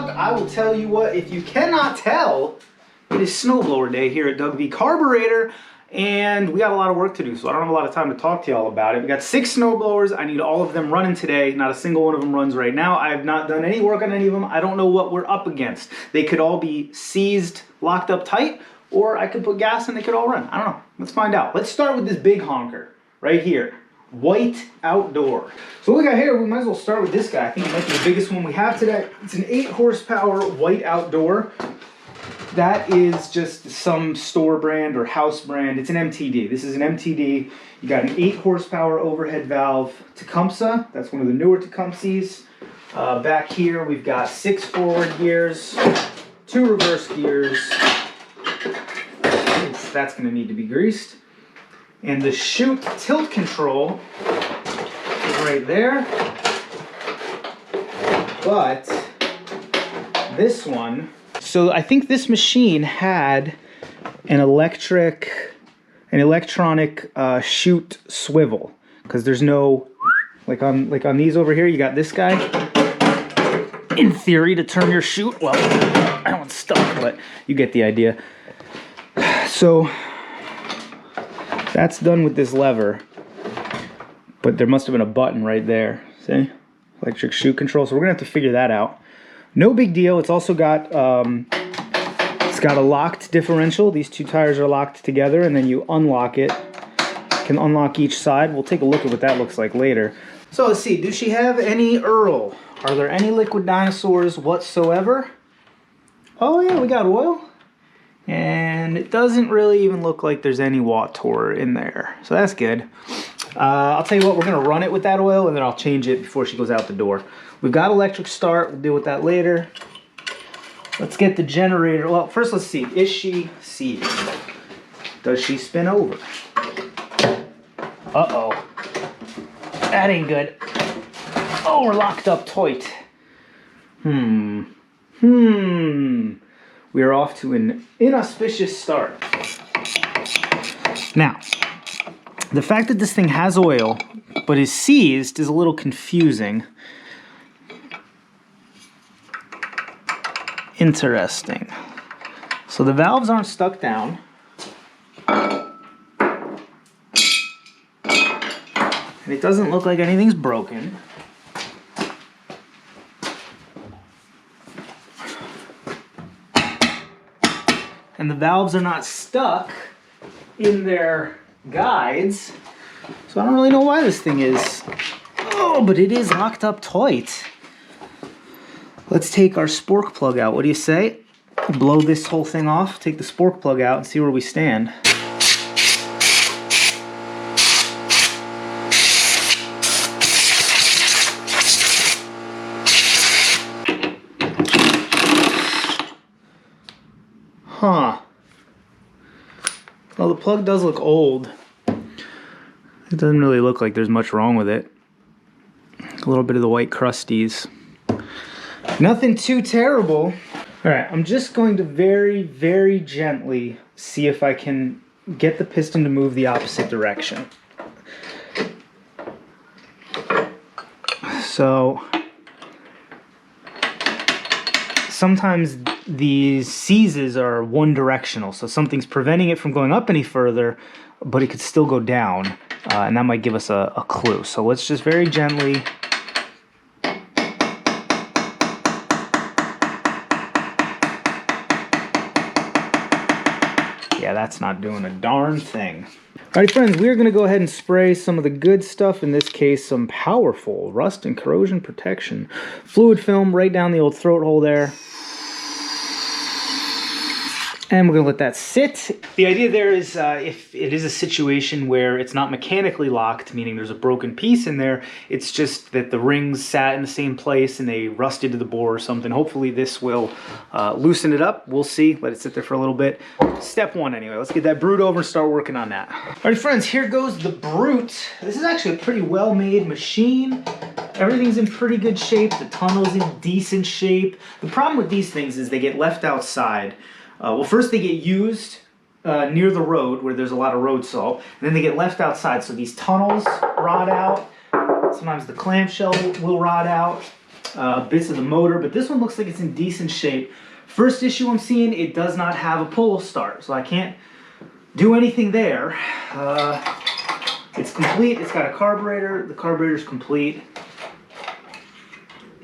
truck, I will tell you what, if you cannot tell, it is snowblower day here at Doug V Carburetor, and we got a lot of work to do, so I don't have a lot of time to talk to y'all about it. We got 6 snowblowers. I need all of them running today. Not a single one of them runs right now. I have not done any work on any of them. I don't know what we're up against. They could all be seized, locked up tight, or I could put gas and they could all run. I don't know. Let's find out. Let's start with this big honker right here. White Outdoor. So what we got here, we might as well start with this guy. I think it might be the biggest one we have today. It's an 8 horsepower White Outdoor. That is just some store brand or house brand. It's an MTD. This is an MTD. You got an 8 horsepower overhead valve Tecumseh. That's one of the newer Tecumsehs. Back here we've got 6 forward gears, 2 reverse gears. Oof, that's going to need to be greased. And the chute tilt control is right there. But this one, so I think this machine had an electronic chute swivel, because there's no, like on these over here, you got this guy, in theory, to turn your chute. Well, that one's stuck, but you get the idea. So that's done with this lever, but there must have been a button right there. See? Electric chute control. So we're gonna have to figure that out. No big deal. It's also got it's got a locked differential. These 2 tires are locked together, and then you unlock it. You can unlock each side. We'll take a look at what that looks like later. So let's see. Does she have any Earl? Are there any liquid dinosaurs whatsoever? Oh yeah, we got oil. And it doesn't really even look like there's any Wator in there. So that's good. I'll tell you what, we're going to run it with that oil, and then I'll change it before she goes out the door. We've got electric start. We'll deal with that later. Let's get the generator. Well, first let's see. Is she seized? Does she spin over? Uh-oh. That ain't good. Oh, we're locked up tight. We are off to an inauspicious start. Now, the fact that this thing has oil but is seized is a little confusing. Interesting. So the valves aren't stuck down. And it doesn't look like anything's broken. And the valves are not stuck in their guides. So I don't really know why this thing is. Oh, but it is locked up tight. Let's take our spork plug out. What do you say? Blow this whole thing off, take the spork plug out, and see where we stand. Huh. Well, the plug does look old. It doesn't really look like there's much wrong with it. A little bit of the white crusties. Nothing too terrible. All right, I'm just going to very, very gently see if I can get the piston to move the opposite direction. So sometimes these seizes are one directional, so something's preventing it from going up any further, but it could still go down, and that might give us a clue. So let's just very gently. Yeah, that's not doing a darn thing. Alright friends, we're going to go ahead and spray some of the good stuff, in this case some powerful rust and corrosion protection fluid film right down the old throat hole there. And we're going to let that sit. The idea there is if it is a situation where it's not mechanically locked, meaning there's a broken piece in there, it's just that the rings sat in the same place and they rusted to the bore or something. Hopefully this will loosen it up. We'll see. Let it sit there for a little bit. Step 1 anyway. Let's get that brute over and start working on that. All right, friends, here goes the brute. This is actually a pretty well-made machine. Everything's in pretty good shape. The tunnel's in decent shape. The problem with these things is they get left outside. Well, first they get used near the road where there's a lot of road salt, and then they get left outside. So these tunnels rot out. Sometimes the clamshell will rot out. bits of the motor, but this one looks like it's in decent shape. First issue I'm seeing, it does not have a pull start, so I can't do anything there. It's complete. It's got a carburetor. The carburetor's complete.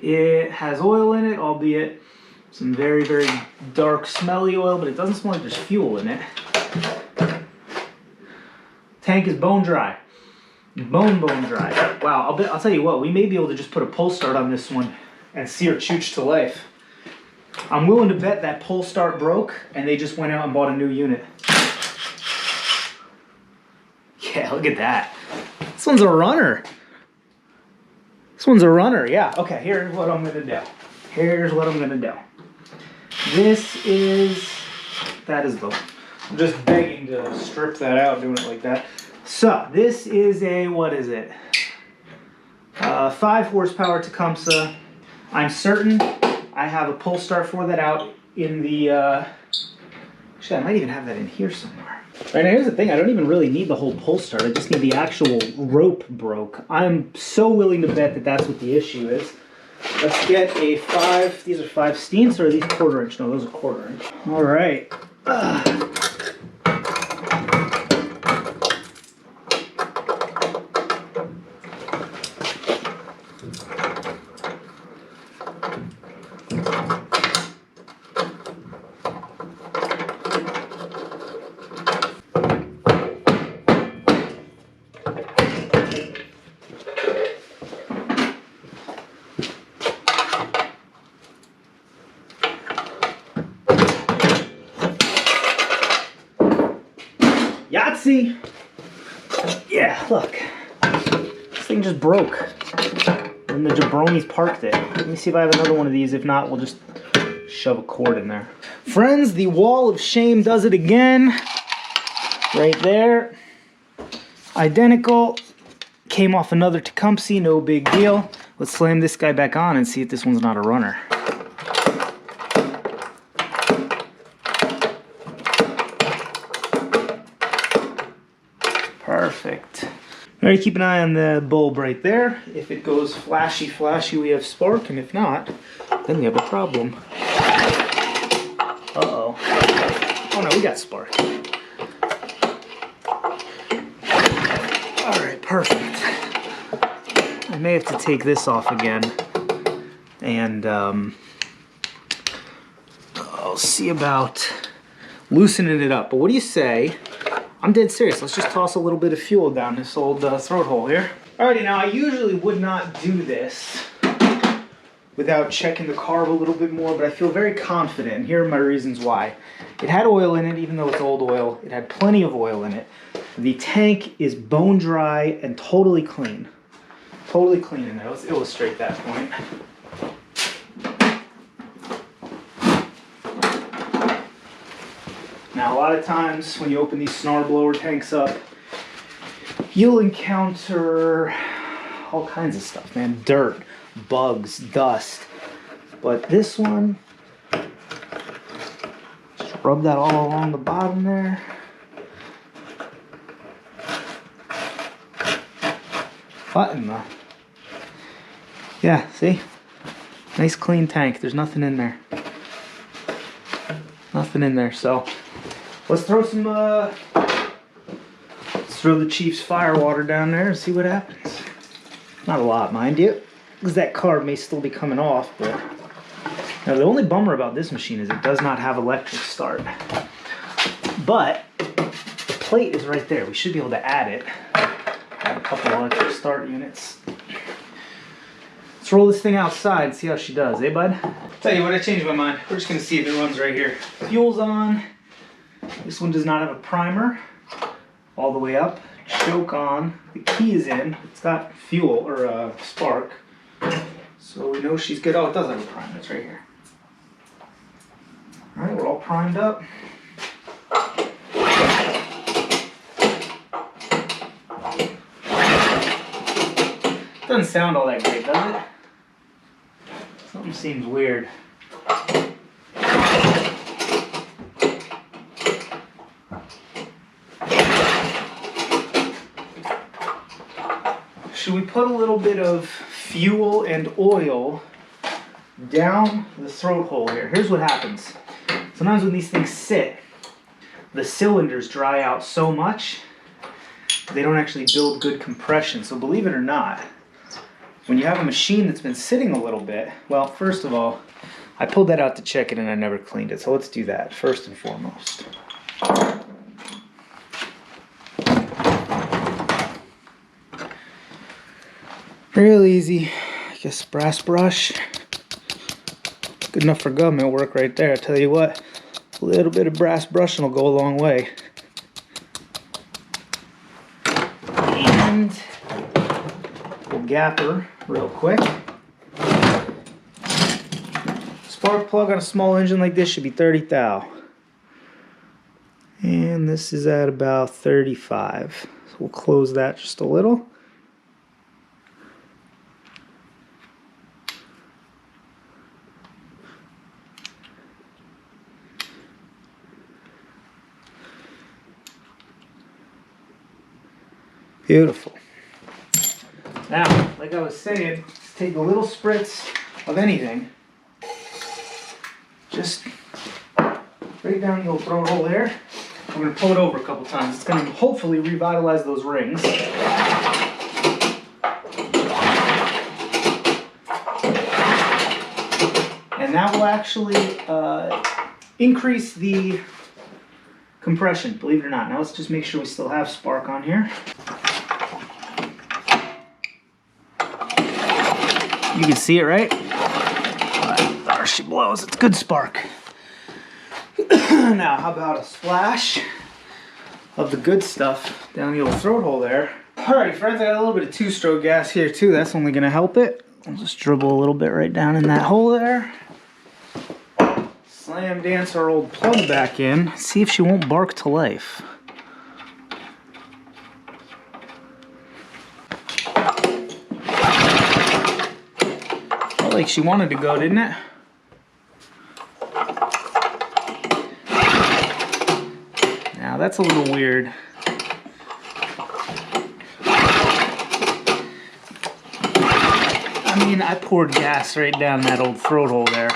It has oil in it, albeit some very, very dark, smelly oil, but it doesn't smell like there's fuel in it. Tank is bone dry. Bone dry. Wow, I'll tell you what, we may be able to just put a pull start on this one and see our chooch to life. I'm willing to bet that pull start broke and they just went out and bought a new unit. Yeah, look at that. This one's a runner. This one's a runner, yeah. Okay, here's what I'm gonna do. Here's what I'm gonna do. I'm just begging to strip that out, doing it like that. So, this is a, what is it? 5 horsepower Tecumseh. I'm certain I have a pull start for that out in the, actually I might even have that in here somewhere. Right, now here's the thing, I don't even really need the whole pull start, I just need the actual rope broke. I'm so willing to bet that that's what the issue is. Let's get a 5, these are 5/16 or are these 1/4 inch? No, those are 1/4 inch. All right. Yahtzee! Yeah, look. This thing just broke. And the jabronis parked it. Let me see if I have another one of these. If not, we'll just shove a cord in there. Friends, the wall of shame does it again. Right there. Identical. Came off another Tecumseh, no big deal. Let's slam this guy back on and see if this one's not a runner. Perfect. All right, keep an eye on the bulb right there. If it goes flashy, we have spark, and if not, then we have a problem. Uh-oh. Oh no, we got spark. All right, perfect. I may have to take this off again, and I'll see about loosening it up. But what do you say? I'm dead serious. Let's just toss a little bit of fuel down this old throat hole here. Alrighty, now I usually would not do this without checking the carb a little bit more, but I feel very confident. Here are my reasons why. It had oil in it, even though it's old oil. It had plenty of oil in it. The tank is bone dry and totally clean. Totally clean in there. Let's illustrate that point. Now, a lot of times when you open these snarl blower tanks up, you'll encounter all kinds of stuff, man. Dirt, bugs, dust. But this one, just rub that all along the bottom there. Button though. Yeah, see? Nice clean tank. There's nothing in there. Nothing in there, so let's throw some, let's throw the Chief's fire water down there and see what happens. Not a lot, mind you, because that carb may still be coming off, but now the only bummer about this machine is it does not have electric start. But the plate is right there. We should be able to add it. Add a couple electric start units. Let's roll this thing outside and see how she does, eh, bud? Tell you what, I changed my mind. We're just gonna see if it runs right here. Fuel's on. This one does not have a primer all the way up. Choke on. The key is in. It's got fuel or spark. So we know she's good. Oh, it does have a primer. It's right here. All right, we're all primed up. Doesn't sound all that great, does it? Something seems weird. Should we put a little bit of fuel and oil down the throat hole here. Here's what happens. Sometimes when these things sit, the cylinders dry out so much, they don't actually build good compression. So believe it or not, when you have a machine that's been sitting a little bit, well, first of all, I pulled that out to check it and I never cleaned it. So let's do that first and foremost. Real easy. I guess brass brush. Good enough for government work right there. I tell you what, a little bit of brass brushing will go a long way. And we'll gapper real quick. Spark plug on a small engine like this should be 30 thou. And this is at about 35. So we'll close that just a little. Beautiful. Now, like I was saying, let's take a little spritz of anything. Just right down the little throat hole there. I'm going to pull it over a couple times. It's going to hopefully revitalize those rings. And that will actually increase the compression, believe it or not. Now let's just make sure we still have spark on here. You can see it, right? There she blows. It's good spark. Now, how about a splash of the good stuff down the old throat hole there? Alright, friends, I got a little bit of two-stroke gas here too. That's only going to help it. I'll just dribble a little bit right down in that hole there. Slam dance our old plug back in. See if she won't bark to life. Felt like she wanted to go, didn't it? Now that's a little weird. I mean, I poured gas right down that old throat hole there.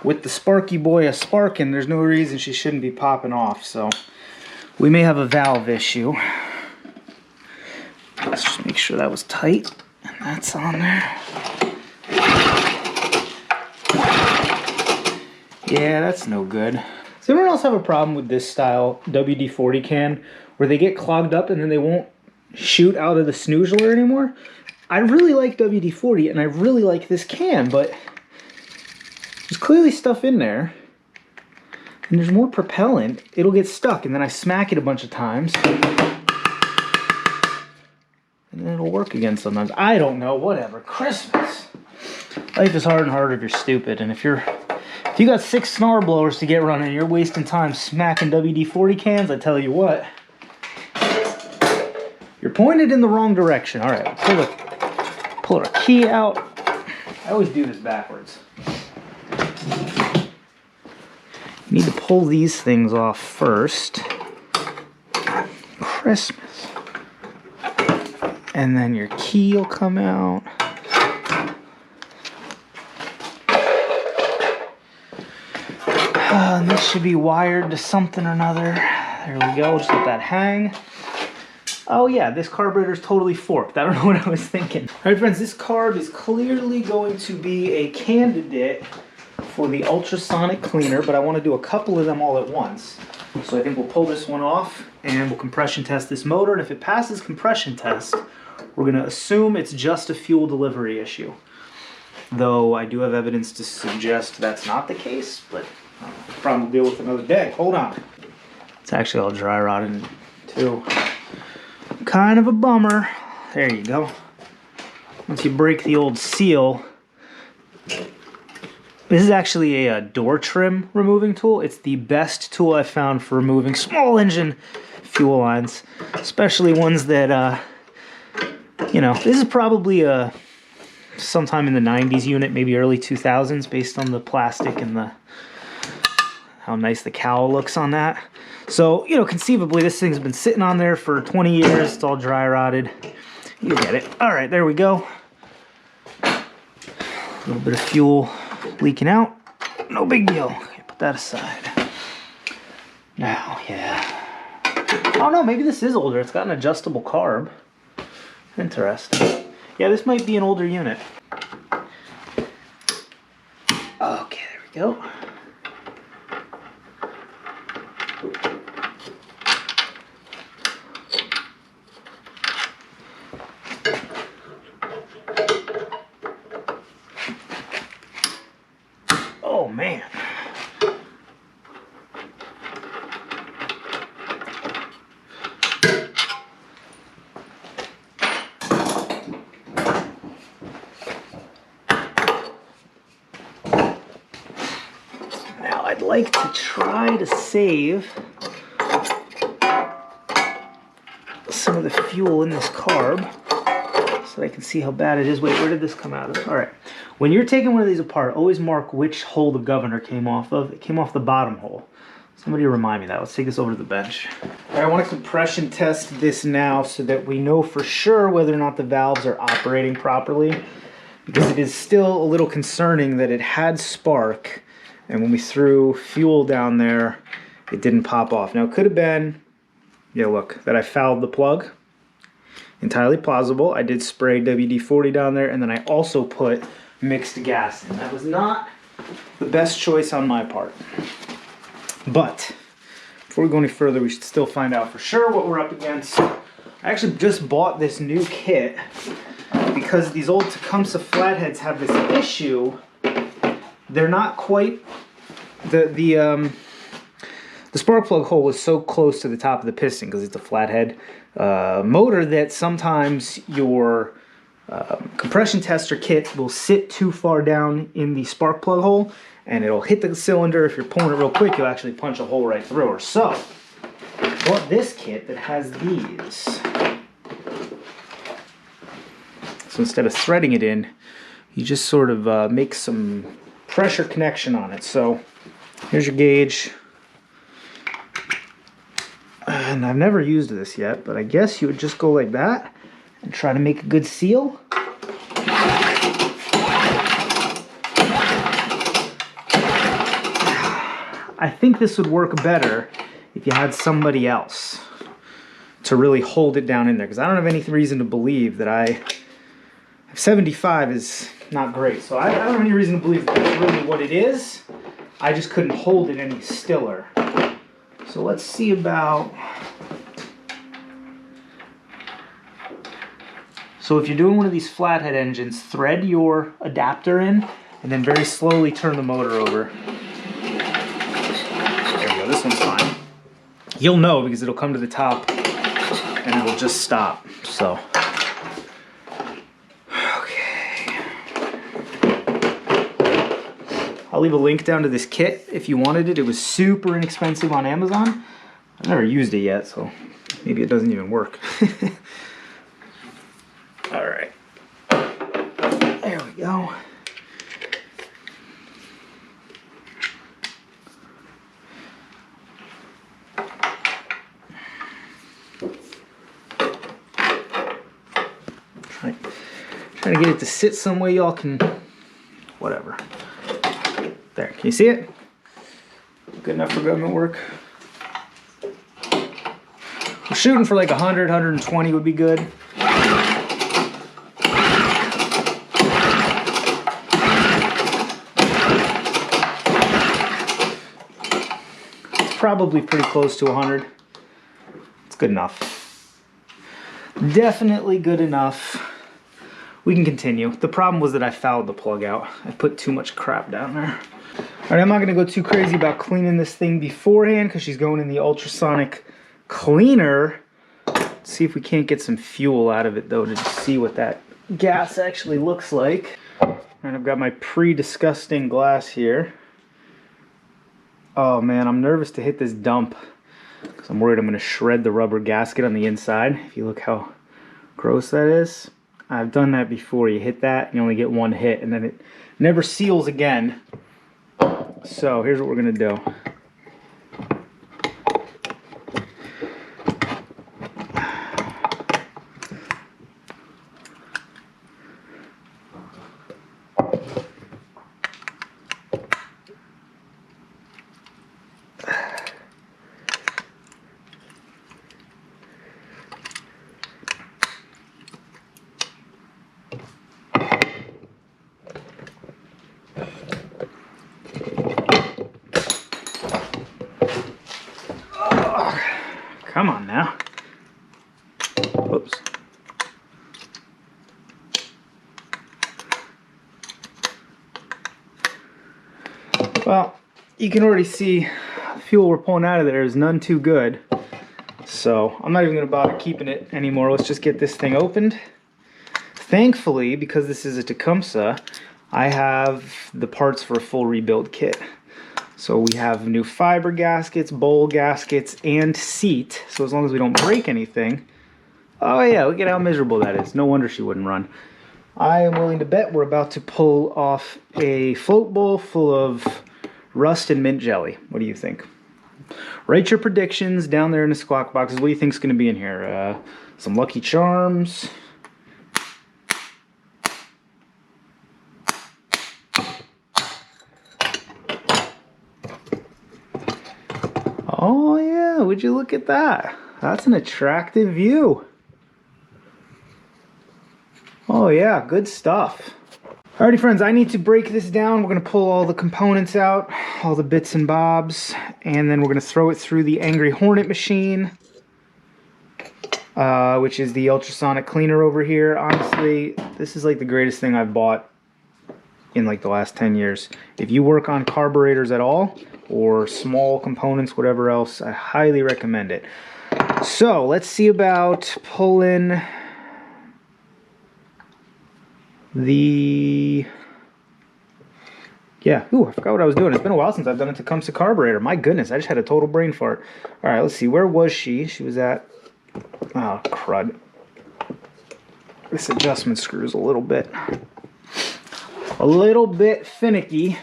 With the Sparky boy a sparking, there's no reason she shouldn't be popping off, so we may have a valve issue. Let's just make sure that was tight, and that's on there. Yeah, that's no good. Does anyone else have a problem with this style WD-40 can where they get clogged up and then they won't shoot out of the snoozler anymore? I really like WD-40 and I really like this can, but there's clearly stuff in there and there's more propellant. It'll get stuck and then I smack it a bunch of times and then it'll work again sometimes. I don't know, whatever. Christmas. Life is hard and harder if you're stupid, and if you got 6 snarl blowers to get running and you're wasting time smacking WD-40 cans, I tell you what, you're pointed in the wrong direction. All right, pull our key out. I always do this backwards. You need to pull these things off first. Christmas. And then your key will come out. And this should be wired to something or another. There we go, just let that hang. Oh yeah, this carburetor is totally forked. I don't know what I was thinking. All right, friends, this carb is clearly going to be a candidate for the ultrasonic cleaner, but I want to do a couple of them all at once. So I think we'll pull this one off and we'll compression test this motor, and if it passes compression test, we're going to assume it's just a fuel delivery issue. Though I do have evidence to suggest that's not the case, but I'll probably deal with another day. Hold on. It's actually all dry rotted too. Kind of a bummer. There you go. Once you break the old seal, this is actually a door trim removing tool. It's the best tool I've found for removing small engine fuel lines, especially ones that, you know, this is probably a sometime in the 90s unit, maybe early 2000s, based on the plastic and the how nice the cowl looks on that. So, you know, conceivably this thing's been sitting on there for 20 years. It's all dry rotted. You get it. All right, there we go. A little bit of fuel leaking out. No big deal. Okay, put that aside. Now, yeah. Oh no, maybe this is older. It's got an adjustable carb. Interesting. Yeah, this might be an older unit. Okay, there we go. Oh man. Now I'd like to try to save some of the fuel in this carb so that I can see how bad it is. Wait, where did this come out of? All right. When you're taking one of these apart, always mark which hole the governor came off of. It came off the bottom hole. Somebody remind me that. Let's take this over to the bench. All right, I want to compression test this now so that we know for sure whether or not the valves are operating properly, because it is still a little concerning that it had spark, and when we threw fuel down there, it didn't pop off. Now, it could have been, yeah, look, that I fouled the plug. Entirely plausible. I did spray WD-40 down there, and then I also put mixed gas in. That was not the best choice on my part. But before we go any further, we should still find out for sure what we're up against. I actually just bought this new kit because these old Tecumseh flatheads have this issue. They're not quite the spark plug hole is so close to the top of the piston because it's a flathead motor that sometimes your compression tester kit will sit too far down in the spark plug hole and it'll hit the cylinder. If you're pulling it real quick, you'll actually punch a hole right through her. So I bought this kit that has these. So instead of threading it in, you just sort of make some pressure connection on it. So here's your gauge. And I've never used this yet, but I guess you would just go like that and try to make a good seal. I think this would work better if you had somebody else to really hold it down in there, because I don't have any reason to believe that 75 is not great. So I don't have any reason to believe that that's really what it is. I just couldn't hold it any stiller. So let's see about... So if you're doing one of these flathead engines, thread your adapter in and then very slowly turn the motor over. There we go, this one's fine. You'll know because it'll come to the top and it'll just stop. So, okay. I'll leave a link down to this kit if you wanted it. It was super inexpensive on Amazon. I've never used it yet, so maybe it doesn't even work. All right, there we go. Trying to get it to sit some way y'all can, whatever. There, can you see it? Good enough for government work. We're shooting for like 100, 120 would be good. Probably pretty close to 100. It's good enough. Definitely good enough. We can continue. The problem was that I fouled the plug out. I put too much crap down there. All right, I'm not gonna go too crazy about cleaning this thing beforehand because she's going in the ultrasonic cleaner. Let's see if we can't get some fuel out of it though to just see what that gas actually looks like. And I've got my pre-disgusting glass here. Oh man, I'm nervous to hit this dump because I'm worried I'm going to shred the rubber gasket on the inside. If you look how gross that is. I've done that before. You hit that, you only get one hit, and then it never seals again. So here's what we're going to do. Well, you can already see the fuel we're pulling out of there is none too good. So I'm not even going to bother keeping it anymore. Let's just get this thing opened. Thankfully, because this is a Tecumseh, I have the parts for a full rebuild kit. So we have new fiber gaskets, bowl gaskets, and seat. So as long as we don't break anything. Oh yeah, look at how miserable that is. No wonder she wouldn't run. I am willing to bet we're about to pull off a float bowl full of rust and mint jelly. What do you think? Write your predictions down there in the squawk boxes. What do you think is going to be in here? Some Lucky Charms. Oh yeah, would you look at that? That's an attractive view. Oh yeah, good stuff. Alrighty friends, I need to break this down. We're going to pull all the components out, all the bits and bobs, and then we're going to throw it through the Angry Hornet machine, which is the ultrasonic cleaner over here. Honestly, this is like the greatest thing I've bought in like the last 10 years. If you work on carburetors at all, or small components, whatever else, I highly recommend it. So let's see about pulling the... Yeah, ooh, I forgot what I was doing. It's been a while since I've done a Tecumseh carburetor. My goodness, I just had a total brain fart. All right, let's see. Where was she? She was at... Oh, crud. This adjustment screw is a little bit finicky.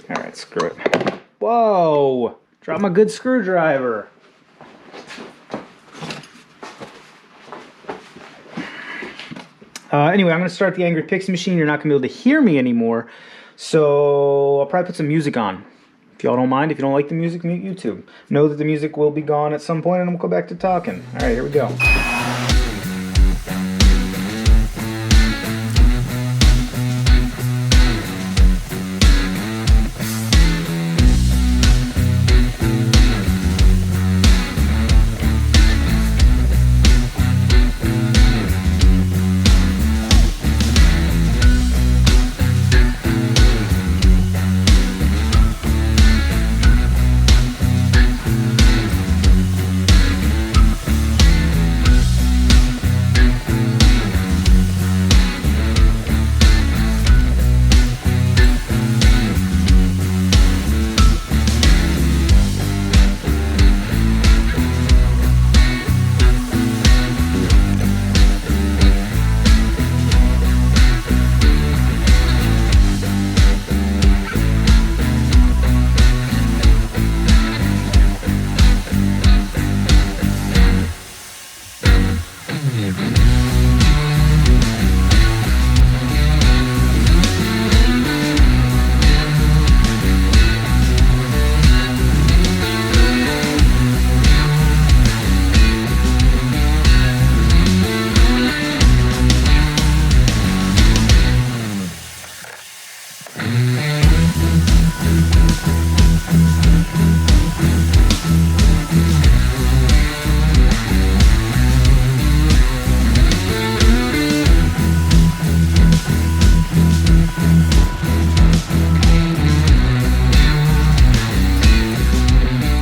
Alright, screw it. Whoa! Drop my good screwdriver. Anyway, I'm going to start the Angry Pixie machine. You're not going to be able to hear me anymore. So I'll probably put some music on. If y'all don't mind, if you don't like the music, mute YouTube. Know that the music will be gone at some point and we'll go back to talking. Alright, here we go.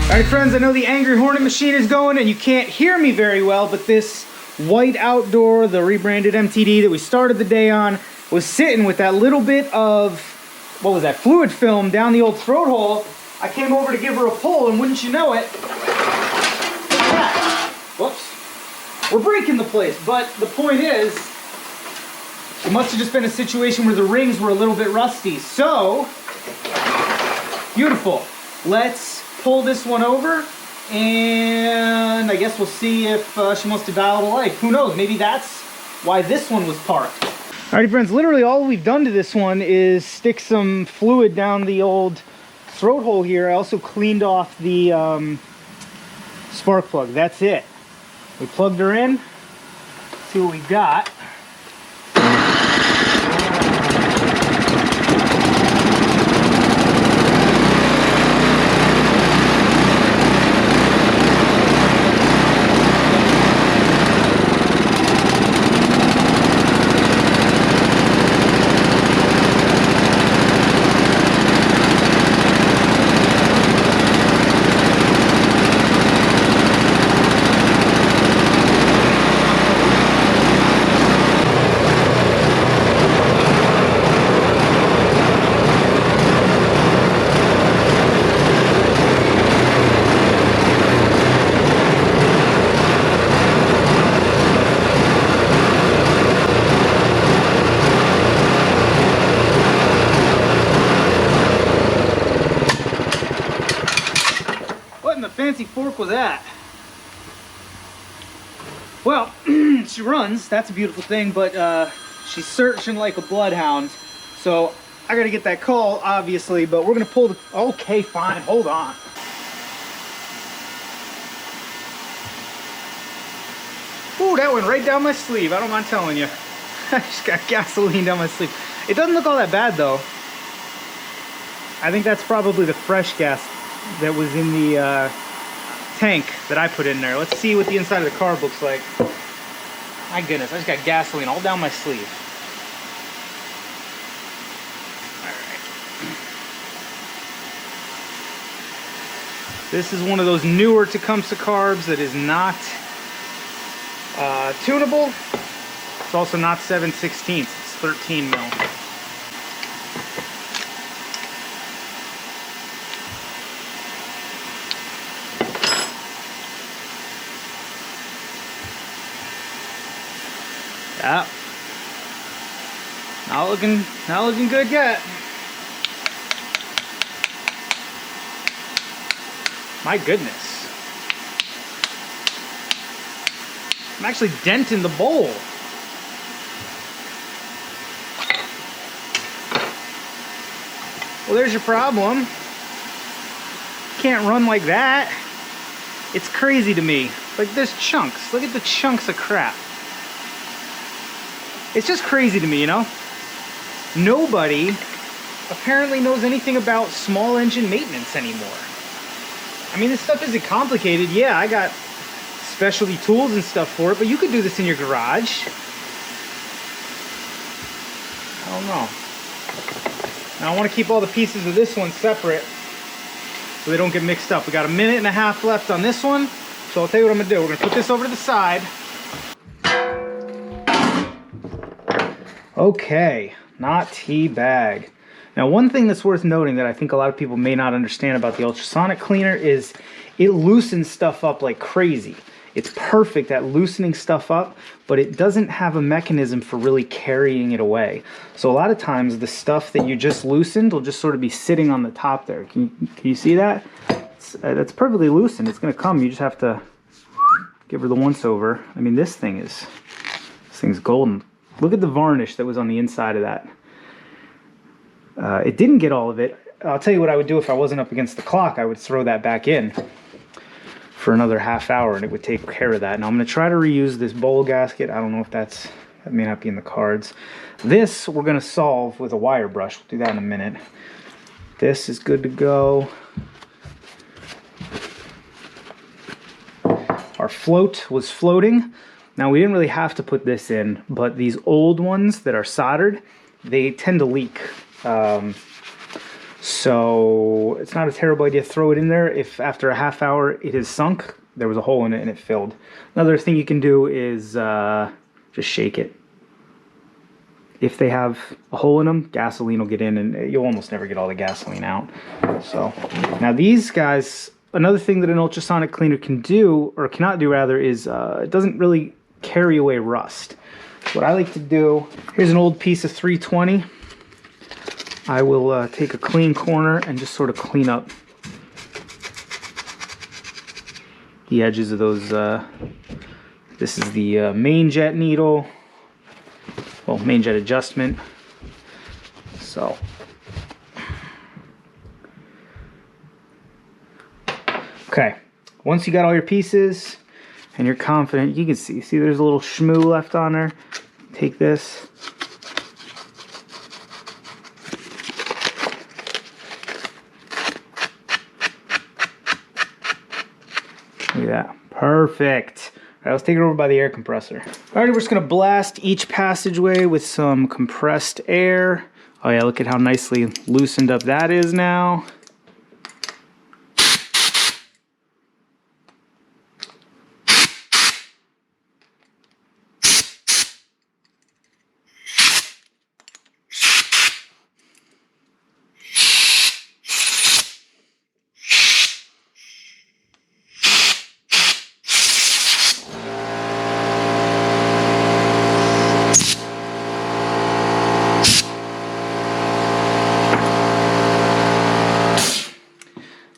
Alright friends, I know the Angry Hornet machine is going and you can't hear me very well, but this white Outdoor, the rebranded MTD that we started the day on, was sitting with that little bit of, what was that, fluid film down the old throat hole. I came over to give her a pull and wouldn't you know it, look at that. Whoops. We're breaking the place, but the point is, it must have just been a situation where the rings were a little bit rusty. So, beautiful. Let's pull this one over, and I guess we'll see if she wants to dial to life. Who knows? Maybe that's why this one was parked. Alrighty friends, literally all we've done to this one is stick some fluid down the old throat hole here. I also cleaned off the spark plug. That's it. We plugged her in. Let's see what we got. the fancy fork was at. Well, she runs, that's a beautiful thing, but she's searching like a bloodhound. So I gotta get that call, obviously, but we're gonna pull the, okay, fine, hold on. Ooh, that went right down my sleeve, I don't mind telling you. I just got gasoline down my sleeve. It doesn't look all that bad though. I think that's probably the fresh gas that was in the tank that I put in there. Let's see what the inside of the carb looks like. My goodness, I just got gasoline all down my sleeve. Alright. This is one of those newer Tecumseh carbs that is not tunable. It's also not 7/16, it's 13 mil. Yeah. Not looking good yet. My goodness. I'm actually denting the bowl. Well, there's your problem. Can't run like that. It's crazy to me. Like, there's chunks. Look at the chunks of crap. It's just crazy to me, you know? Nobody apparently knows anything about small engine maintenance anymore. I mean, this stuff isn't complicated. Yeah, I got specialty tools and stuff for it, but you could do this in your garage. I don't know. Now I want to keep all the pieces of this one separate so they don't get mixed up. We got a minute and a half left on this one, so I'll tell you what I'm going to do. We're going to put this over to the side. Okay, not T-bag. Now, one thing that's worth noting that I think a lot of people may not understand about the ultrasonic cleaner is it loosens stuff up like crazy. It's perfect at loosening stuff up, but it doesn't have a mechanism for really carrying it away. So a lot of times the stuff that you just loosened will just sort of be sitting on the top there. Can you see that? That's perfectly loosened. It's going to come. You just have to give her the once over. I mean, this thing's golden. Look at the varnish that was on the inside of that. It didn't get all of it. I'll tell you what I would do if I wasn't up against the clock. I would throw that back in for another half hour and it would take care of that. Now I'm going to try to reuse this bowl gasket. I don't know if that may not be in the cards. This we're going to solve with a wire brush. We'll do that in a minute. This is good to go. Our float was floating. Now we didn't really have to put this in, but these old ones that are soldered, they tend to leak. So it's not a terrible idea to throw it in there if after a half hour it is sunk, there was a hole in it and it filled. Another thing you can do is just shake it. If they have a hole in them, gasoline will get in and you'll almost never get all the gasoline out. So now these guys, another thing that an ultrasonic cleaner can do, or cannot do rather, is it doesn't really carry away rust. What I like to do, here's an old piece of 320. I will take a clean corner and just sort of clean up the edges of those. This is the main jet needle, well, main jet adjustment. So okay, once you got all your pieces and you're confident, you can see there's a little schmoo left on there. Take this. Look at that. Perfect. All right, let's take it over by the air compressor. All right, we're just going to blast each passageway with some compressed air. Oh yeah, look at how nicely loosened up that is now.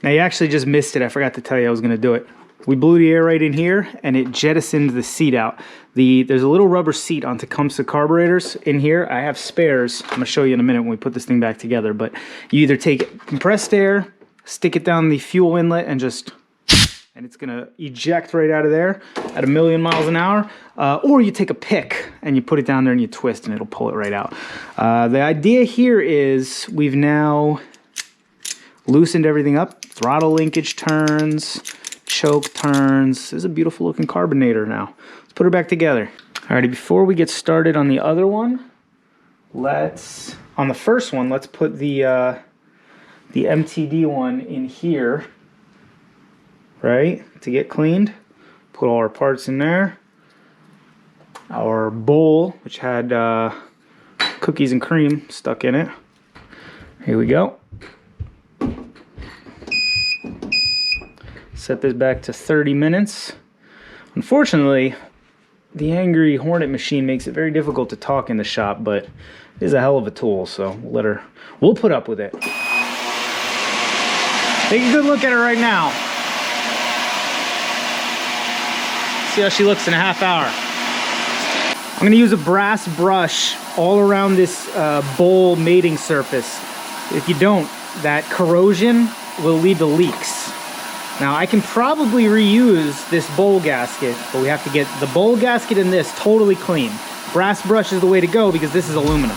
Now you actually just missed it. I forgot to tell you I was gonna do it. We blew the air right in here and it jettisoned the seat out. There's a little rubber seat on Tecumseh carburetors in here. I have spares. I'm gonna show you in a minute when we put this thing back together, but you either take compressed air, stick it down the fuel inlet and it's gonna eject right out of there at 1,000,000 miles an hour. Or you take a pick and you put it down there and you twist and it'll pull it right out. The idea here is we've now loosened everything up. Throttle linkage turns, choke turns. This is a beautiful looking carbonator now. Let's put her back together. Alrighty, before we get started on the other one, on the first one, let's put the MTD one in here, right, to get cleaned. Put all our parts in there. Our bowl, which had cookies and cream stuck in it. Here we go. Set this back to 30 minutes. Unfortunately, the angry Hornet machine makes it very difficult to talk in the shop, but it is a hell of a tool, so we'll put up with it. Take a good look at her right now. See how she looks in a half hour. I'm gonna use a brass brush all around this bowl mating surface. If you don't, that corrosion will lead to leaks. Now I can probably reuse this bowl gasket, but we have to get the bowl gasket and this totally clean. Brass brush is the way to go because this is aluminum.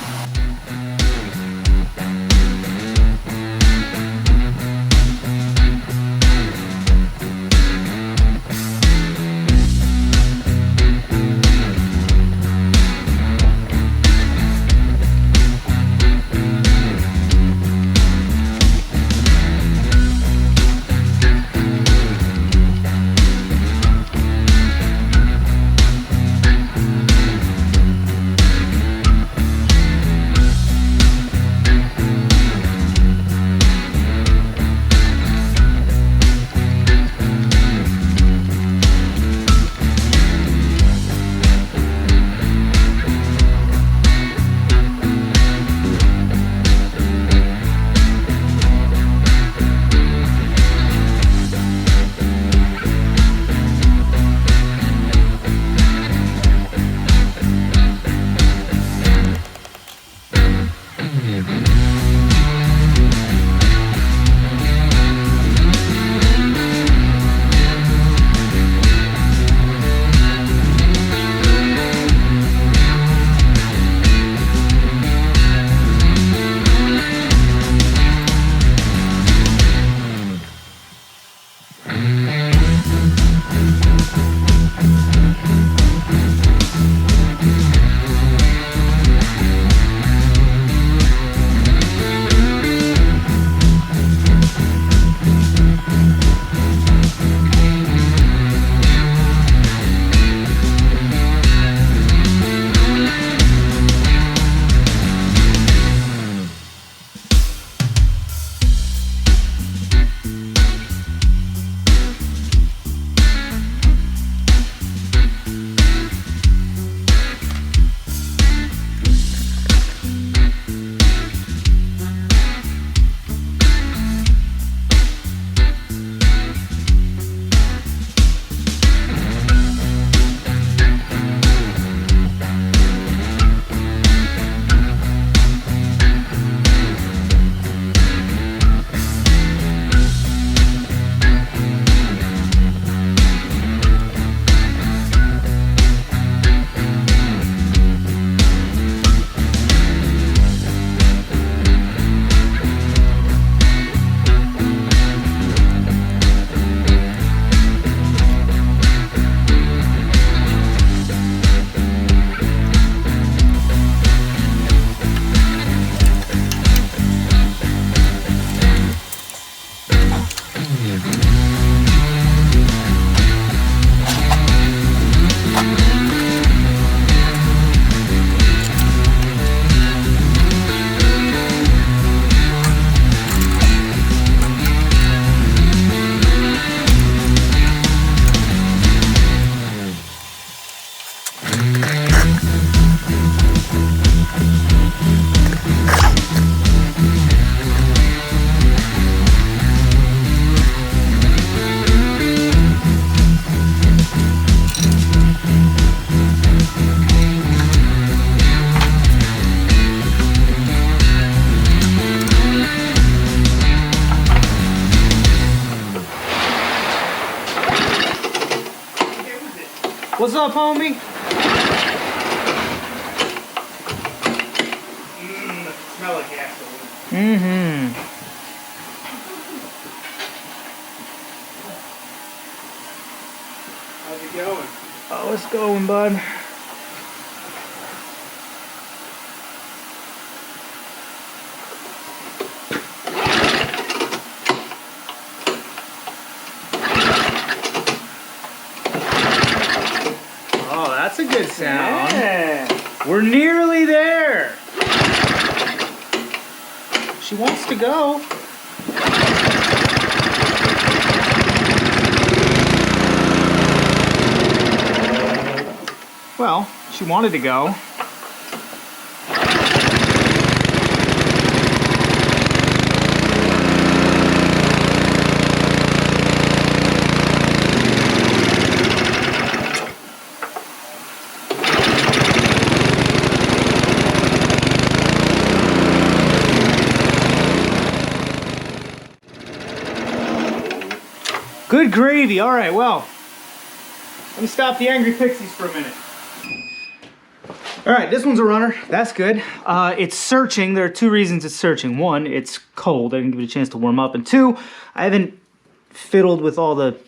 What's up, homie? Smell like gasoline. Mm-hmm. How's it going? Oh, it's going, bud. Oh, that's a good sound. Yeah. We're nearly there. She wants to go. Well, she wanted to go. Good gravy. All right, well, let me stop the Angry Pixies for a minute. All right, this one's a runner. That's good. It's searching. There are two reasons it's searching. One, it's cold. I didn't give it a chance to warm up. And two, I haven't fiddled with all the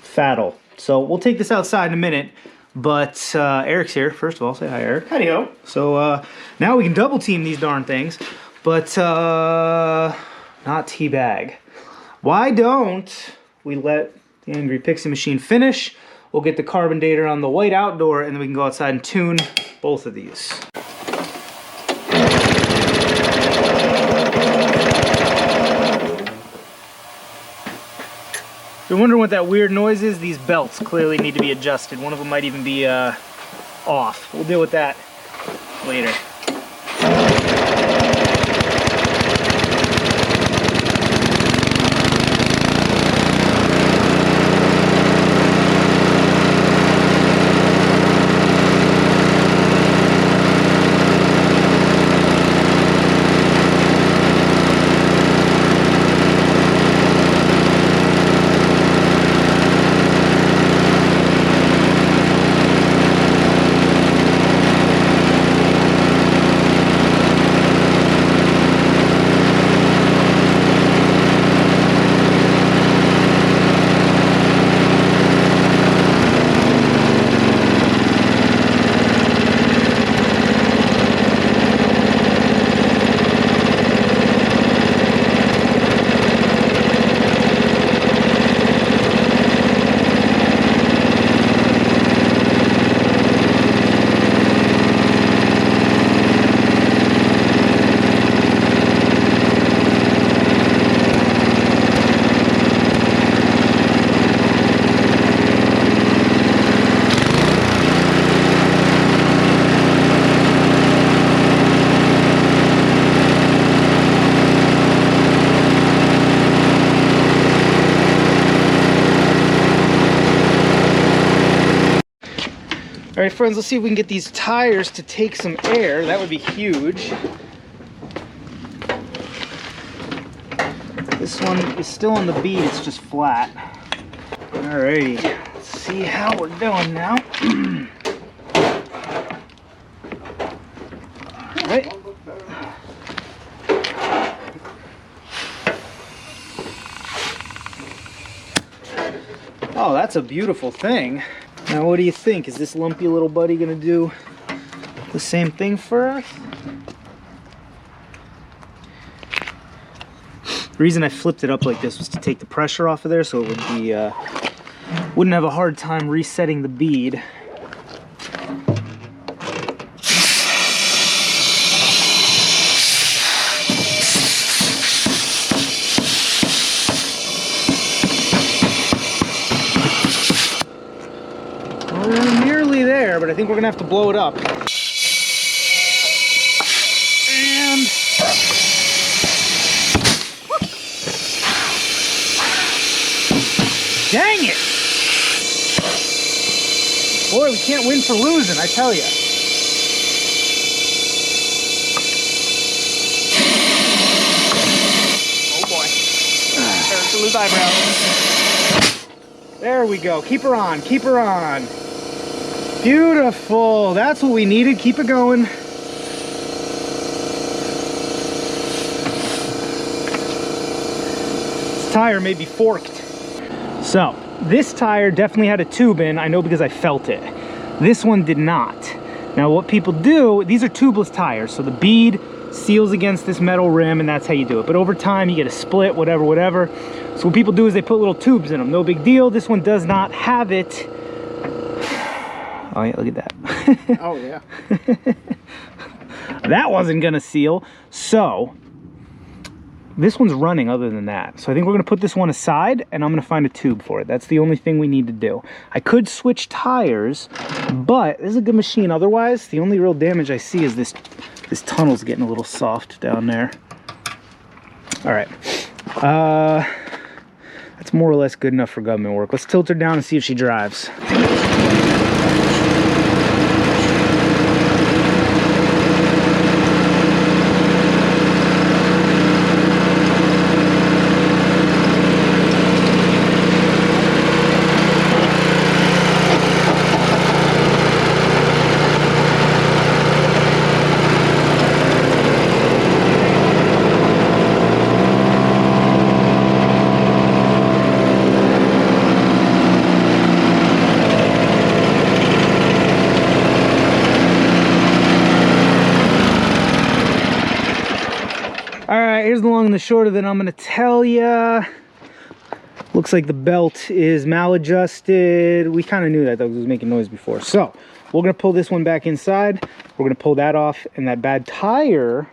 faddle. So we'll take this outside in a minute. But Eric's here. First of all, say hi, Eric. Howdy-ho. So now we can double team these darn things. But not teabag. Why don't we let the Angry Pixie machine finish? We'll get the carbon data on the white outdoor, and then we can go outside and tune both of these. If you're wondering what that weird noise is, these belts clearly need to be adjusted. One of them might even be off. We'll deal with that later. All right, friends, let's see if we can get these tires to take some air. That would be huge. This one is still on the bead, it's just flat. All righty, let's see how we're doing now. All right. Oh, that's a beautiful thing. Now, what do you think? Is this lumpy little buddy gonna do the same thing for us? The reason I flipped it up like this was to take the pressure off of there, so it would be wouldn't have a hard time resetting the bead. We're nearly there, but I think we're gonna have to blow it up. And dang it! Boy, we can't win for losing, I tell you. Oh boy. Starting to lose eyebrows. There we go. Keep her on. Keep her on. Beautiful. That's what we needed. Keep it going. This tire may be forked. So this tire definitely had a tube in. I know because I felt it. This one did not. Now what people do, these are tubeless tires, so the bead seals against this metal rim and that's how you do it. But over time you get a split, whatever. So what people do is they put little tubes in them. No big deal. This one does not have it. Oh yeah, look at that. Oh yeah. That wasn't gonna seal. So this one's running other than that. So I think we're gonna put this one aside and I'm gonna find a tube for it. That's the only thing we need to do. I could switch tires, but this is a good machine. Otherwise, the only real damage I see is this tunnel's getting a little soft down there. All right. That's more or less good enough for government work. Let's tilt her down and see if she drives. Here's the long and the short of it. I'm gonna tell you, looks like the belt is maladjusted. We kind of knew that though because it was making noise before. So we're gonna pull this one back inside. We're gonna pull that off and that bad tire.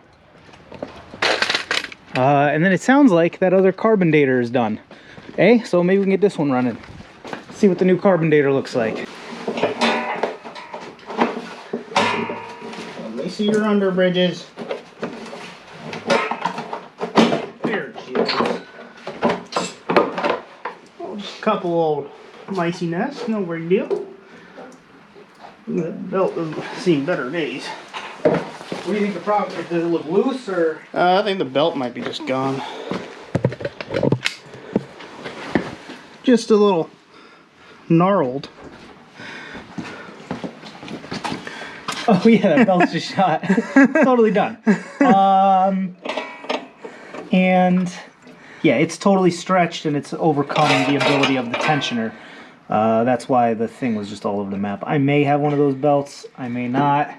And then it sounds like that other carburetor is done. Eh? So maybe we can get this one running. See what the new carburetor looks like. Let me see your under bridges. Couple old micey nests, no big deal. The belt has seen better days. What do you think the problem is? Does it look loose or? I think the belt might be just gone. Just a little gnarled. Oh yeah, that belt's just shot. Totally done. And yeah, it's totally stretched and it's overcome the ability of the tensioner. That's why the thing was just all over the map. I may have one of those belts, I may not.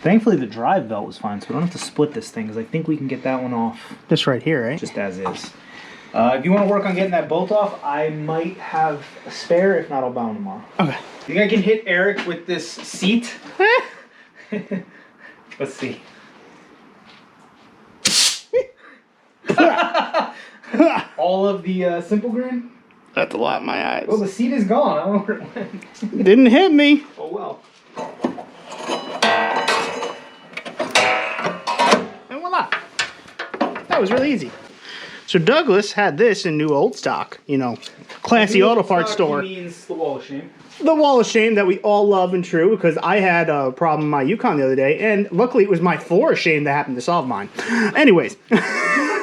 Thankfully the drive belt was fine, so we don't have to split this thing because I think we can get that one off. Just right here, right? Just as is. If you want to work on getting that bolt off, I might have a spare. If not, I'll buy one tomorrow. Okay. You think I can hit Eric with this seat? Let's see. All of the simple grain? That's a lot in my eyes. Well, the seat is gone. I don't know where it went. Didn't hit me. Oh well. And voila. That was really easy. So Douglas had this in new old stock, you know, classy auto parts store. Means the wall of shame. The wall of shame that we all love and true, because I had a problem in my Yukon the other day, and luckily it was my floor of shame that happened to solve mine. Anyways.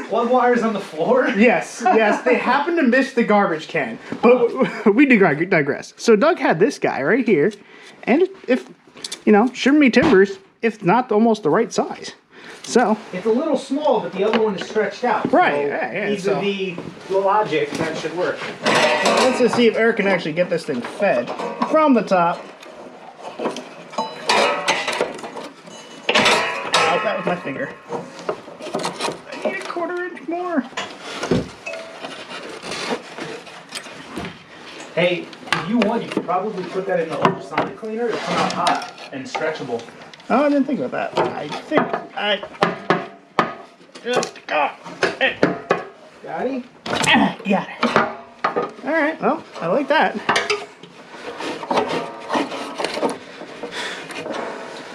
Plug wires on the floor? Yes, they happened to miss the garbage can, but we digress. So Doug had this guy right here, and if, you know, shimmer me timbers, if not almost the right size. So it's a little small, but the other one is stretched out. Right, so yeah. These are the logic that should work. Let's just see if Eric can actually get this thing fed from the top. Out that with my finger. I need a 1/4 inch more. Hey, if you want, you could probably put that in the ultrasonic cleaner. It'll come out hot and stretchable. Oh, I didn't think about that. I think I just got it. Got it? Got it. All right. Well, I like that.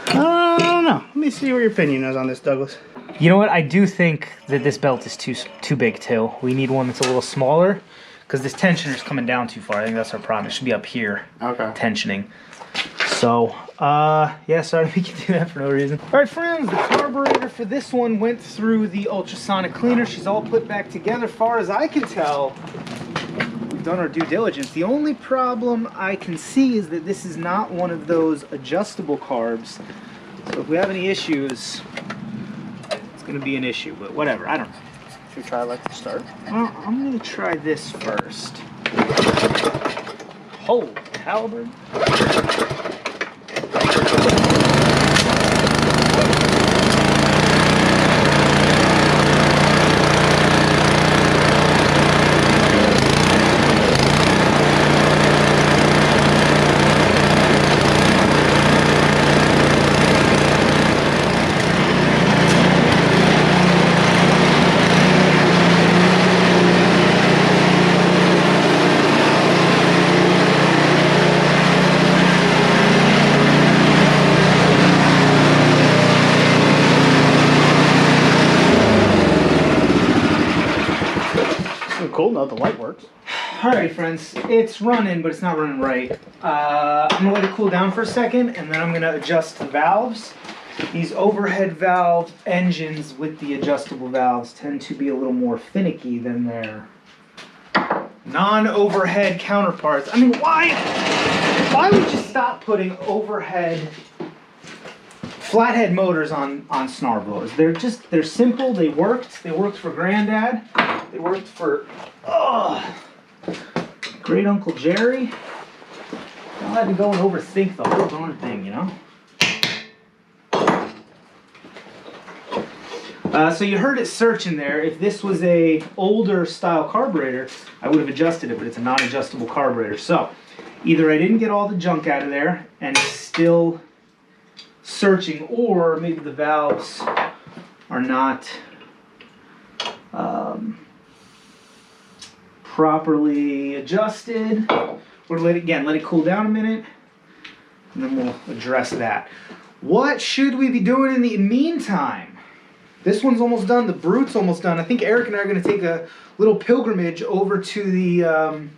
I don't know. Let me see what your opinion is on this, Douglas. You know what? I do think that this belt is too big too. We need one that's a little smaller because this tensioner is coming down too far. I think that's our problem. It should be up here. Okay. Tensioning. So, yeah, sorry we can do that for no reason. All right, friends, the carburetor for this one went through the ultrasonic cleaner. She's all put back together. Far as I can tell, we've done our due diligence. The only problem I can see is that this is not one of those adjustable carbs. So if we have any issues, it's going to be an issue, but whatever, I don't know. Should we try electric start? Well, I'm going to try this first. Holy caliber. Cool, now the light works. Alright friends, it's running, but it's not running right. I'm going to let it cool down for a second, and then I'm going to adjust the valves. These overhead valve engines with the adjustable valves tend to be a little more finicky than their non-overhead counterparts. I mean, why would you stop putting overhead flathead motors on snarl blowers? They're simple, they worked for Granddad, they worked for great Uncle Jerry. I had to go and overthink the whole darn thing, you know? So you heard it searching there. If this was a older style carburetor, I would have adjusted it, but it's a non-adjustable carburetor. So either I didn't get all the junk out of there and it's still searching, or maybe the valves are not properly adjusted. We're let it cool down a minute, and then we'll address that. What should we be doing in the meantime? This one's almost done. The Brute's almost done. I think Eric and I are going to take a little pilgrimage over to the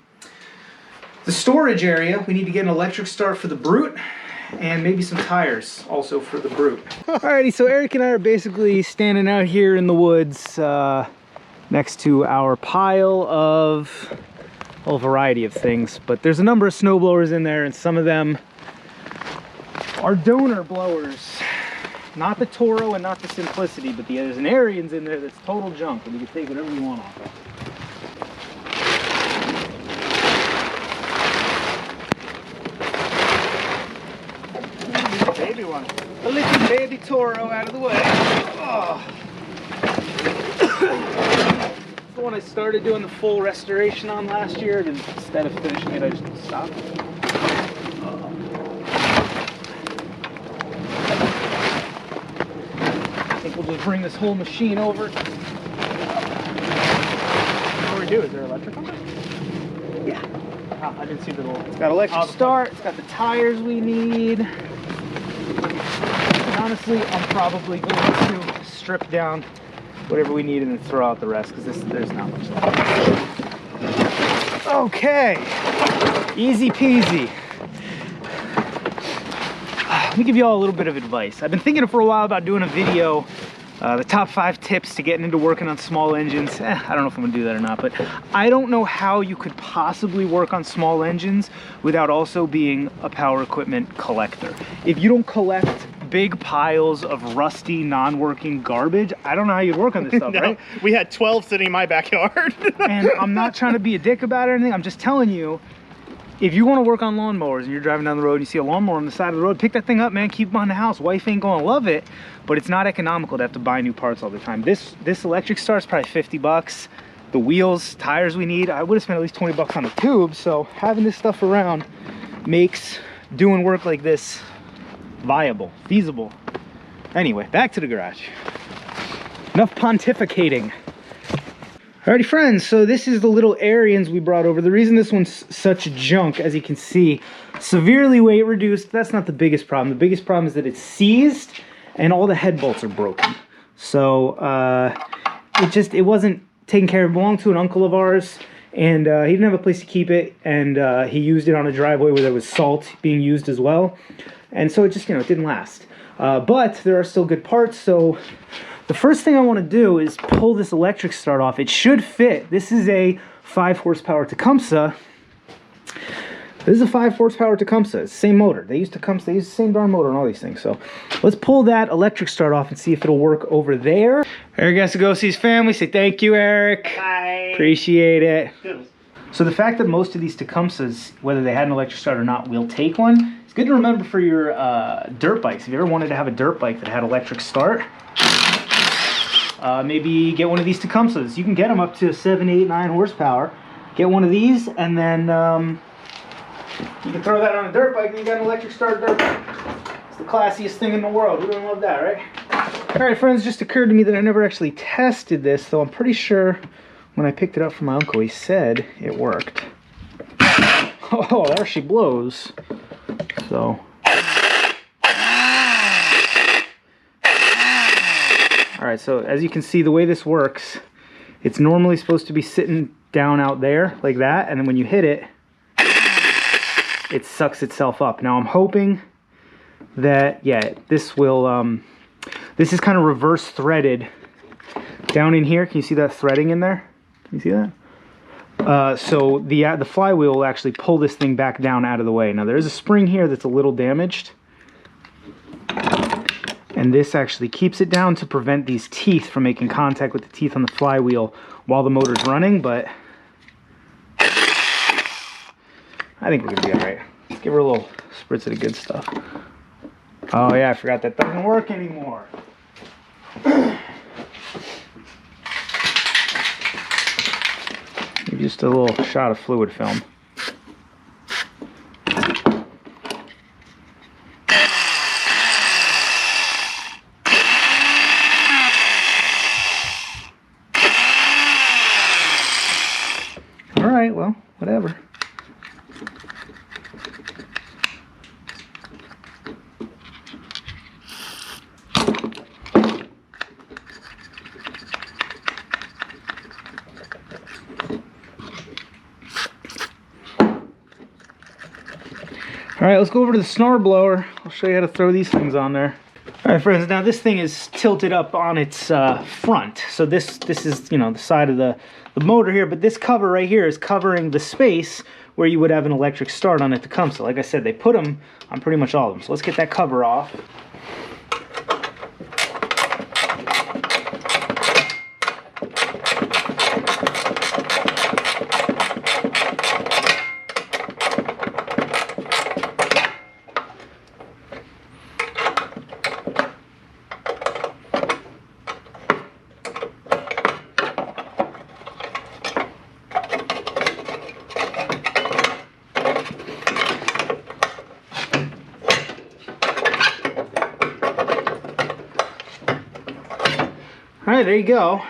storage area. We need to get an electric start for the Brute, and maybe some tires also for the Brute. Alrighty, so Eric and I are basically standing out here in the woods next to our pile of a variety of things, but there's a number of snow blowers in there, and some of them are donor blowers. Not the Toro and not the Simplicity, but there's an Ariens in there that's total junk, and you can take whatever you want off of. Baby one. A little baby Toro out of the way. Oh. It's the one I started doing the full restoration on last year, and instead of finishing it, I just stopped. I think we'll just bring this whole machine over. What do we do? Is there electric on it? Yeah. Oh, I didn't see the little... It's got electric start, it's got the tires we need. And honestly, I'm probably going to strip down whatever we need and then throw out the rest, because there's not much left. Okay, easy peasy. Let me give you all a little bit of advice. I've been thinking for a while about doing a video, the top 5 tips to getting into working on small engines. I don't know if I'm gonna do that or not, but I don't know how you could possibly work on small engines without also being a power equipment collector. If you don't collect big piles of rusty, non-working garbage, I don't know how you'd work on this stuff, No, right? we had 12 sitting in my backyard. And I'm not trying to be a dick about it or anything. I'm just telling you, if you want to work on lawnmowers and you're driving down the road and you see a lawnmower on the side of the road, pick that thing up, man, keep them on the house. Wife ain't gonna love it, but it's not economical to have to buy new parts all the time. This electric start's probably 50 bucks. The wheels, tires we need, I would have spent at least 20 bucks on the tube. So having this stuff around makes doing work like this viable, feasible. Anyway, back to the garage. Enough pontificating. Alrighty friends, so this is the little Ariens we brought over. The reason this one's such junk, as you can see, severely weight reduced, that's not the biggest problem. The biggest problem is that it's seized and all the head bolts are broken. So it wasn't taken care of. It belonged to an uncle of ours, and he didn't have a place to keep it, and he used it on a driveway where there was salt being used as well. And so it just, it didn't last. But there are still good parts, so the first thing I want to do is pull this electric start off. It should fit. This is a 5 horsepower Tecumseh. This is a 5 horsepower Tecumseh. It's the same motor. They use Tecumseh. They use the same darn motor on all these things. So let's pull that electric start off and see if it'll work over there. Eric has to go see his family. Say thank you, Eric. Bye. Appreciate it. Good. So the fact that most of these Tecumsehs, whether they had an electric start or not, will take one. It's good to remember for your dirt bikes. If you ever wanted to have a dirt bike that had electric start, maybe get one of these Tecumsehs. You can get them up to 7, 8, 9 horsepower. Get one of these, and then you can throw that on a dirt bike, and you got an electric start dirt bike. It's the classiest thing in the world. We don't love that, right? All right, friends, just occurred to me that I never actually tested this, though I'm pretty sure when I picked it up from my uncle, he said it worked. Oh, there she blows. So. All right, so as you can see, the way this works, it's normally supposed to be sitting down out there like that, and then when you hit it, it sucks itself up. Now I'm hoping that, yeah, this will, this is kind of reverse threaded down in here. Can you see that threading in there? Can you see that? So the flywheel will actually pull this thing back down out of the way. Now there's a spring here that's a little damaged, and this actually keeps it down to prevent these teeth from making contact with the teeth on the flywheel while the motor's running, but I think we're gonna be all right. Let's give her a little spritz of the good stuff. Oh yeah, I forgot that doesn't work anymore. Maybe just a little shot of fluid film. All right, well, whatever. All right, let's go over to the snore blower. I'll show you how to throw these things on there. All right, friends, now this thing is tilted up on its front. So this is, you know, the side of the motor here, but this cover right here is covering the space where you would have an electric start on it to come. So like I said, they put them on pretty much all of them. So let's get that cover off. All right, there you go.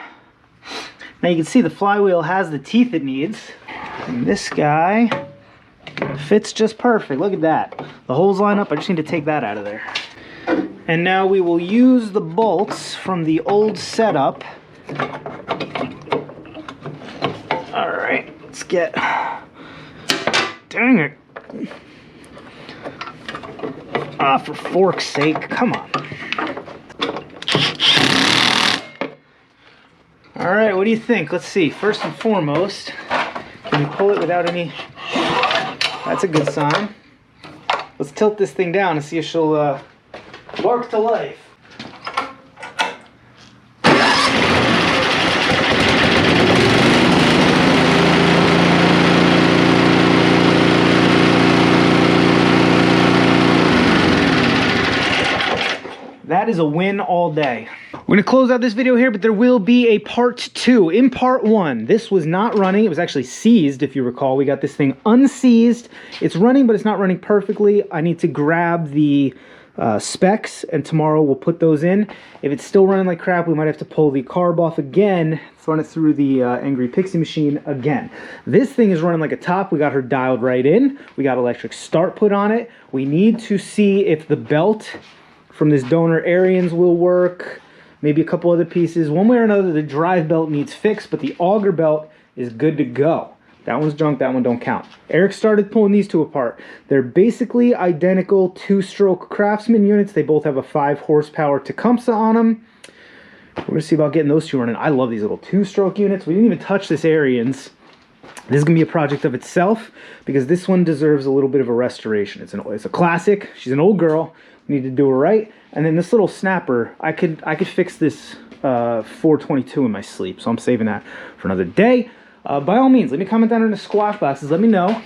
Now you can see the flywheel has the teeth it needs. And this guy fits just perfect. Look at that. The holes line up. I just need to take that out of there. And now we will use the bolts from the old setup. All right, let's get... Dang it. Ah, for fork's sake, come on. All right, what do you think? Let's see. First and foremost, can you pull it without any... That's a good sign. Let's tilt this thing down and see if she'll bark to life. That is a win all day. We're gonna close out this video here, but there will be a part 2. In part 1, this was not running. It was actually seized, if you recall. We got this thing unseized. It's running, but it's not running perfectly. I need to grab the specs, and tomorrow we'll put those in. If it's still running like crap, we might have to pull the carb off again, run it through the Angry Pixie machine again. This thing is running like a top. We got her dialed right in. We got electric start put on it. We need to see if the belt from this donor Arians will work. Maybe a couple other pieces. One way or another, the drive belt needs fixed, but the auger belt is good to go. That one's junk, that one don't count. Eric started pulling these two apart. They're basically identical 2-stroke Craftsman units. They both have a 5 horsepower Tecumseh on them. We're gonna see about getting those two running. I love these little 2-stroke units. We didn't even touch this Arians. This is gonna be a project of itself because this one deserves a little bit of a restoration. It's a classic. She's an old girl. We need to do her right. And then this little snapper, I could fix this 422 in my sleep, so I'm saving that for another day. By all means, let me comment down in the squawk boxes. Let me know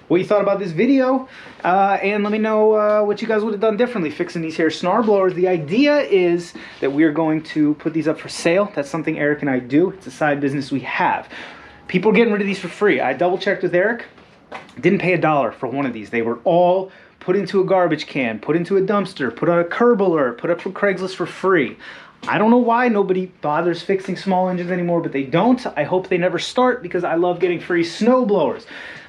what you thought about this video, and let me know what you guys would have done differently fixing these here snarl blowers. The idea is that we are going to put these up for sale. That's something Eric and I do. It's a side business we have. People are getting rid of these for free. I double checked with Eric. Didn't pay $1 for one of these. They were all put into a garbage can, put into a dumpster, put on a curb alert, put up for Craigslist for free. I don't know why nobody bothers fixing small engines anymore, but they don't. I hope they never start because I love getting free snow blowers.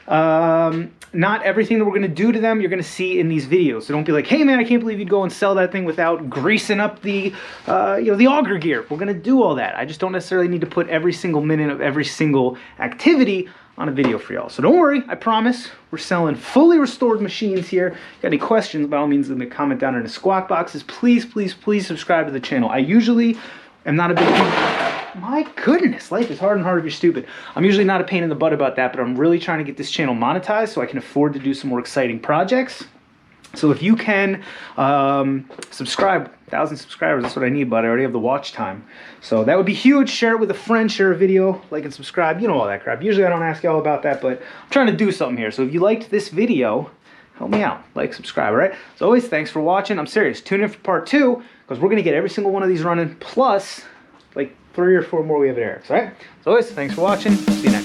Not everything that we're going to do to them you're going to see in these videos. So don't be like, hey man, I can't believe you'd go and sell that thing without greasing up the the auger gear. We're going to do all that. I just don't necessarily need to put every single minute of every single activity on a video for y'all. So don't worry, I promise. We're selling fully restored machines here. Got any questions, by all means, let me comment down in the squawk boxes. Please, please, please subscribe to the channel. I usually am not a big... My goodness, life is hard and hard if you're stupid. I'm usually not a pain in the butt about that, but I'm really trying to get this channel monetized so I can afford to do some more exciting projects. So if you can subscribe, 1,000 subscribers, that's what I need, but I already have the watch time. So that would be huge. Share it with a friend, share a video, like and subscribe, you know all that crap. Usually I don't ask y'all about that, but I'm trying to do something here. So if you liked this video, help me out, like, subscribe, all right? As always, thanks for watching. I'm serious, tune in for part 2, because we're gonna get every single one of these running, plus like 3 or 4 more we have at Eric's, all right? As always, thanks for watching. See you next time.